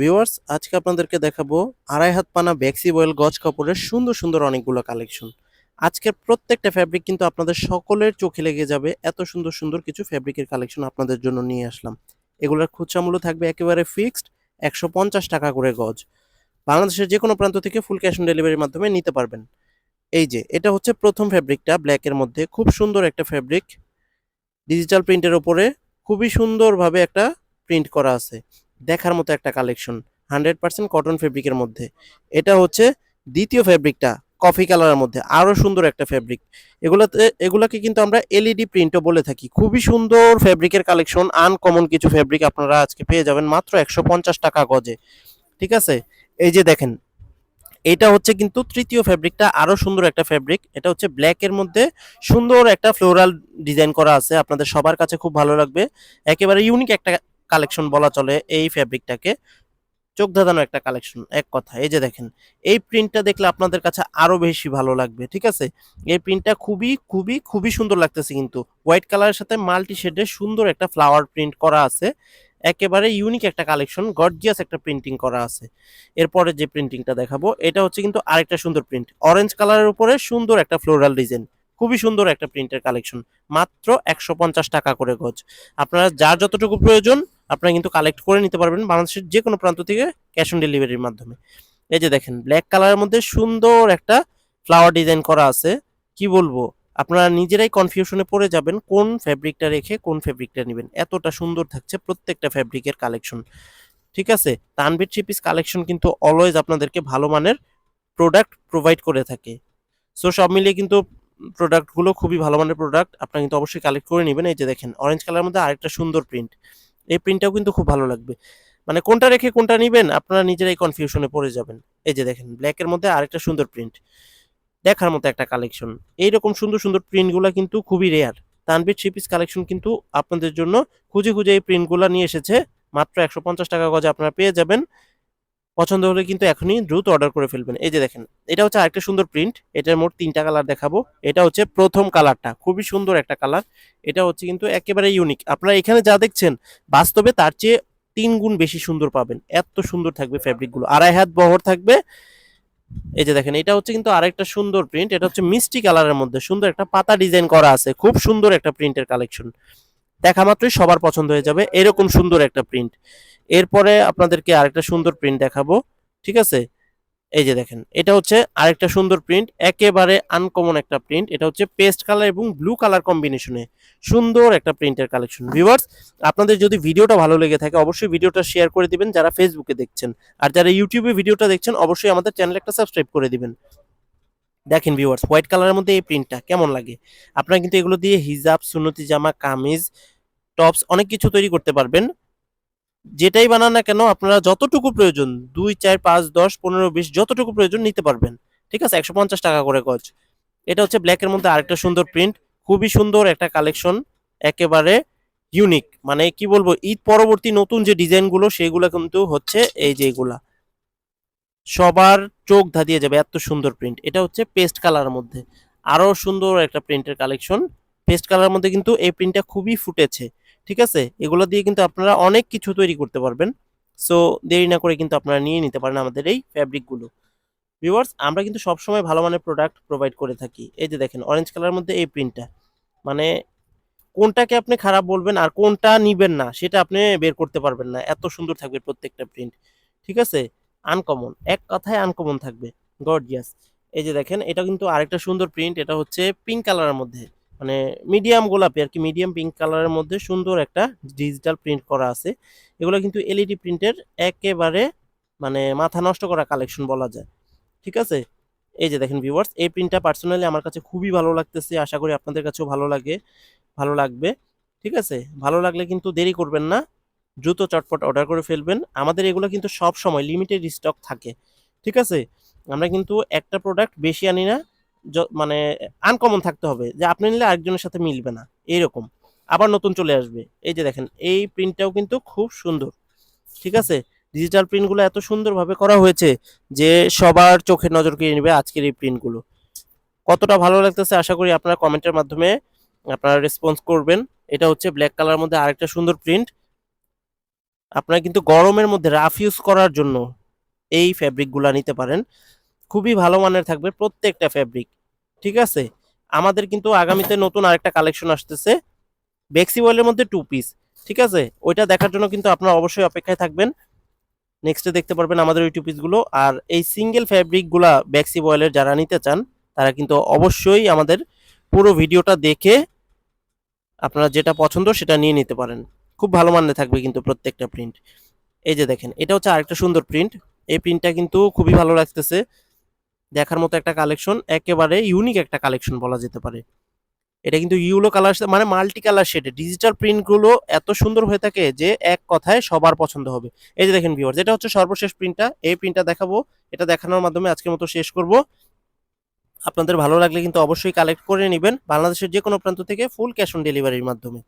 Viewers আজকে আপনাদেরকে দেখাবো আড়াই হাত পানা বেক্সি বয়েল গজ কাপড়ের সুন্দর সুন্দর অনেকগুলো কালেকশন। আজকের প্রত্যেকটা ফ্যাব্রিক কিন্তু আপনাদের সকলের চোখে লেগে যাবে, এত সুন্দর সুন্দর কিছু ফ্যাব্রিকের কালেকশন আপনাদের জন্য নিয়ে আসলাম। এগুলোর খুচরা মূল্য থাকবে একেবারে ফিক্সড 150 টাকা করে গজ। বাংলাদেশের যে কোনো প্রান্ত থেকে ফুল ক্যাশ অন ডেলিভারির মাধ্যমে নিতে পারবেন। এই যে এটা হচ্ছে প্রথম ফ্যাব্রিকটা, ব্ল্যাকের মধ্যে খুব সুন্দর একটা ফ্যাব্রিক, ডিজিটাল প্রিন্টের ওপরে খুবই সুন্দরভাবে একটা প্রিন্ট করা আছে, দেখার মতো একটা কালেকশন 100% কটন ফেব্রিকের মধ্যে। এটা হচ্ছে দ্বিতীয় ফেব্রিকটা, কফি কালারের মধ্যে আরো সুন্দর একটা ফেব্রিক। এগুলাকে কিন্তু আমরা এলইডি প্রিন্টও বলে থাকি। খুবই সুন্দর ফেব্রিকের কালেকশন, আনকমন কিছু ফেব্রিক আপনারা আজকে পেয়ে যাবেন মাত্র 150 টাকা গজে। ঠিক আছে, এই যে দেখেন, এটা হচ্ছে কিন্তু তৃতীয় ফেব্রিকটা, আরো সুন্দর একটা ফেব্রিক। এটা হচ্ছে ব্ল্যাক এর মধ্যে সুন্দর একটা ফ্লোরাল ডিজাইন করা আছে, আপনাদের সবার কাছে খুব ভালো লাগবে। একেবারে ইউনিক একটা কালেকশন বলা চলে এই ফেব্রিকটাকে, চোখ ধাঁধানো একটা কালেকশন এক কথা। এই যে দেখেন, এই প্রিন্টটা দেখলে আপনাদের কাছে আরো বেশি ভালো লাগবে। ঠিক আছে, এই প্রিন্টটা খুবই খুবই খুবই সুন্দর লাগতেছে, কিন্তু হোয়াইট কালারের সাথে মাল্টি শেডে সুন্দর একটা ফ্লাওয়ার প্রিন্ট করা আছে। একেবারে ইউনিক একটা কালেকশন, গর্জিয়াস একটা প্রিন্টিং করা আছে। এরপরে যে প্রিন্টিংটা দেখাবো এটা হচ্ছে কিন্তু আরেকটা সুন্দর প্রিন্ট, অরেঞ্জ কালারের উপরে সুন্দর একটা ফ্লোরাল ডিজাইন। খুবই সুন্দর একটা প্রিন্টের কালেকশন, মাত্র 150 টাকা করে গজ। আপনারা যার যতটুকু প্রয়োজন আপনারা কিন্তু কালেক্ট করে নিতে পারবেন বাংলাদেশের যে কোনো প্রান্ত থেকে ক্যাশ অন ডেলিভারির মাধ্যমে। এই যে দেখেন, ব্ল্যাক কালারের মধ্যে সুন্দর একটা ফ্লাওয়ার ডিজাইন করা আছে। কি বলবো, আপনারা নিজেরাই কনফিউশনে পড়ে যাবেন কোন ফ্যাব্রিকটা রেখে কোন ফ্যাব্রিকটা নেবেন, এতটা সুন্দর থাকছে প্রত্যেকটা ফ্যাব্রিকের কালেকশন। ঠিক আছে, তানভীর থ্রি পিস কালেকশন কিন্তু অলওয়েজ আপনাদেরকে ভালো মানের প্রোডাক্ট প্রোভাইড করে থাকে। সো সব মিলিয়ে কিন্তু প্রোডাক্টগুলো খুবই ভালো মানের প্রোডাক্ট, আপনারা কিন্তু অবশ্যই কালেক্ট করে নেবেন। এই যে দেখেন, অরেঞ্জ কালারের মধ্যে আরেকটা সুন্দর প্রিন্ট, এই প্রিন্টটাও কিন্তু খুব ভালো লাগবে। মানে কোনটা রেখে কোনটা নিবেন আপনারা নিজেরাই কনফিউশনে পড়ে যাবেন। এই যে দেখেন, ব্ল্যাকের মধ্যে আরেকটা সুন্দর প্রিন্ট, দেখার মতো একটা কালেকশন। এইরকম সুন্দর সুন্দর প্রিন্টগুলো কিন্তু খুবই rare. Tanvir three piece collection কিন্তু আপনাদের জন্য খুঁজে খুঁজে এই প্রিন্টগুলো নিয়ে এসেছে। মাত্র 150 টাকা গজে আপনারা পেয়ে যাবেন। পছন্দ হলে কিন্তু এখনই দ্রুত অর্ডার করে ফেলবেন। এই যে দেখেন, এটা হচ্ছে আরেকটা সুন্দর প্রিন্ট, এটার মোট 3টা কালার দেখাবো। এটা হচ্ছে প্রথম কালারটা, খুবই সুন্দর একটা কালার। এটা হচ্ছে কিন্তু একেবারে ইউনিক, আপনারা এখানে যা দেখছেন বাস্তবে তার চেয়ে 3 গুণ বেশি সুন্দর পাবেন, এত সুন্দর থাকবে ফ্যাব্রিকগুলো, আড়াই হাত বহর থাকবে। এই যে দেখেন, এটা হচ্ছে কিন্তু আরেকটা সুন্দর প্রিন্ট, এটা হচ্ছে মিষ্টি কালারের মধ্যে সুন্দর একটা পাতা ডিজাইন করা আছে, খুব সুন্দর একটা প্রিন্টের কালেকশন। দেখা মাত্রই সবার পছন্দ হয়ে যাবে এরকম সুন্দর একটা প্রিন্ট। এরপরে আপনাদেরকে আরেকটা সুন্দর প্রিন্ট দেখাবো। ঠিক আছে, এই যে দেখেন, এটা হচ্ছে আরেকটা সুন্দর প্রিন্ট, একেবারে আনকমন একটা প্রিন্ট। এটা হচ্ছে পেস্ট কালার এবং ব্লু কালার কম্বিনেশনে সুন্দর একটা প্রিন্টের কালেকশন। ভিউয়ার্স, আপনাদের যদি ভিডিওটা ভালো লেগে থাকে অবশ্যই ভিডিওটা শেয়ার করে দিবেন যারা ফেসবুকে দেখছেন, আর যারা ইউটিউবে ভিডিওটা দেখছেন অবশ্যই আমাদের চ্যানেল একটা সাবস্ক্রাইব করে দিবেন। দেখেন ভিউয়ার্স, হোয়াইট কালারের মধ্যে এই প্রিন্টটা কেমন লাগে। আপনারা কিন্তু এগুলো দিয়ে হিজাব, সুন্নতি জামা, কামিজ, টপস অনেক কিছু তৈরি করতে পারবেন। যেটাই বানান না কেন আপনারা যতটুকু প্রয়োজন, 2 4 5 10 15 20 যতটুকু প্রয়োজন নিতে পারবেন। ঠিক আছে, 150 টাকা করে গজ। এটা হচ্ছে ব্ল্যাকের মধ্যে আরেকটা সুন্দর প্রিন্ট, খুবই সুন্দর একটা কালেকশন, একেবারে ইউনিক। মানে কি বলবো, ঈদ পরবর্তী নতুন যে ডিজাইনগুলো সেগুলো কিন্তু হচ্ছে এই যে এগুলা সবার চোখ ধাঁধিয়ে যাবে, এত সুন্দর প্রিন্ট। এটা হচ্ছে পেস্ট কালারের মধ্যে আরো সুন্দর একটা প্রিন্টের কালেকশন। পেস্ট কালারের মধ্যে কিন্তু এই প্রিন্টটা খুবই ফুটেছে। ঠিক আছে, এগুলো দিয়ে কিন্তু আপনারা অনেক কিছু তৈরি করতে পারবেন। সো দেরি না করে কিন্তু আপনারা নিয়ে নিতে পারেন আমাদের এই ফ্যাব্রিকগুলো। ভিউয়ার্স, আমরা কিন্তু সবসময় ভালো মানের প্রোডাক্ট প্রোভাইড করে থাকি। এই যে দেখেন, অরেঞ্জ কালারের মধ্যে এই প্রিন্টটা, মানে কোনটাকে আপনি খারাপ বলবেন আর কোনটা নিবেন না সেটা আপনি বের করতে পারবেন না, এত সুন্দর থাকবে প্রত্যেকটা প্রিন্ট। ঠিক আছে, আনকমন, এক কথায় আনকমন থাকবে, গর্জিয়াস। এই যে দেখেন, এটা কিন্তু আরেকটা সুন্দর প্রিন্ট, এটা হচ্ছে পিঙ্ক কালারের মধ্যে, মানে মিডিয়াম গোলাপি আর কি, মিডিয়াম পিঙ্ক কালারের মধ্যে সুন্দর একটা ডিজিটাল প্রিন্ট করা আছে। এগুলো কিন্তু এলইডি প্রিন্টের একেবারে মানে মাথা নষ্ট করা কালেকশন বলা যায়। ঠিক আছে, এই যে দেখেন ভিউয়ার্স, এই প্রিন্টটা পার্সোনালি আমার কাছে খুবই ভালো লাগতেছে, আশা করি আপনাদের কাছেও ভালো লাগবে। ঠিক আছে, ভালো লাগলে কিন্তু দেরি করবেন না, দ্রুত চটপট অর্ডার করে ফেলবেন। আমাদের এগুলো কিন্তু সব সময় লিমিটেড স্টক থাকে। ঠিক আছে, আমরা কিন্তু একটা প্রোডাক্ট বেশি আনি না, মানে আনকমন থাকতে হবে যে আপনি নিলে আরেকজনের সাথে মিলবে না এরকম, আবার নতুন চলে আসবে। এই যে দেখেন, এই প্রিন্টটাও কিন্তু খুব সুন্দর। ঠিক আছে, ডিজিটাল প্রিন্টগুলো এত সুন্দরভাবে করা হয়েছে যে সবার চোখের নজর কেড়ে নেবে আজকের এই প্রিন্টগুলো। কতটা ভালো লাগতেছে আশা করি আপনারা কমেন্টের মাধ্যমে আপনারা রেসপন্স করবেন। এটা হচ্ছে ব্ল্যাক কালারের মধ্যে আরেকটা সুন্দর প্রিন্ট, আপনারা কিন্তু গরমের মধ্যে রাফ ইউজ করার জন্য এই ফ্যাব্রিকগুলা নিতে পারেন। খুবই ভালো মানের থাকবে প্রত্যেকটা ফ্যাব্রিক। ঠিক আছে? আমাদের কিন্তু আগামীতে নতুন আরেকটা কালেকশন আসতেছে বেক্সি বয়েলের মধ্যে 2 পিস। ঠিক আছে? ওইটা দেখার জন্য কিন্তু আপনারা অবশ্যই অপেক্ষায় থাকবেন। নেক্সটে দেখতে পারবেন আমাদের ওই 2 পিসগুলো। আর এই সিঙ্গেল ফ্যাব্রিকগুলা বেক্সি বয়েলের যারা নিতে চান, তারা কিন্তু অবশ্যই আমাদের পুরো ভিডিওটা দেখে আপনারা যেটা পছন্দ সেটা নিয়ে নিতে পারেন। খুব ভালো মানের থাকবে কিন্তু প্রত্যেকটা প্রিন্ট। এই যে দেখেন, এটা হচ্ছে আরেকটা সুন্দর প্রিন্ট। এই প্রিন্টটা কিন্তু খুবই ভালো লাগতেছে। দেখার মতো একটা কালেকশন, একেবারে ইউনিক একটা কালেকশন বলা যেতে পারে। এটা কিন্তু ইউলো কালার মানে মাল্টি কালার শেডে ডিজিটাল প্রিন্ট গুলো এত সুন্দর হয়ে থাকে যে এক কথায় সবার পছন্দ হবে। এই যে দেখেন ভিউয়ার্স, এটা হচ্ছে সর্বশেষ প্রিন্টটা। এই প্রিন্টটা দেখাবো। এটা দেখানোর মাধ্যমে আজকের মতো শেষ করব। আপনাদের ভালো লাগলে কিন্তু অবশ্যই কালেক্ট করে নেবেন বাংলাদেশের যে কোনো প্রান্ত থেকে ফুল ক্যাশ অন ডেলিভারির মাধ্যমে।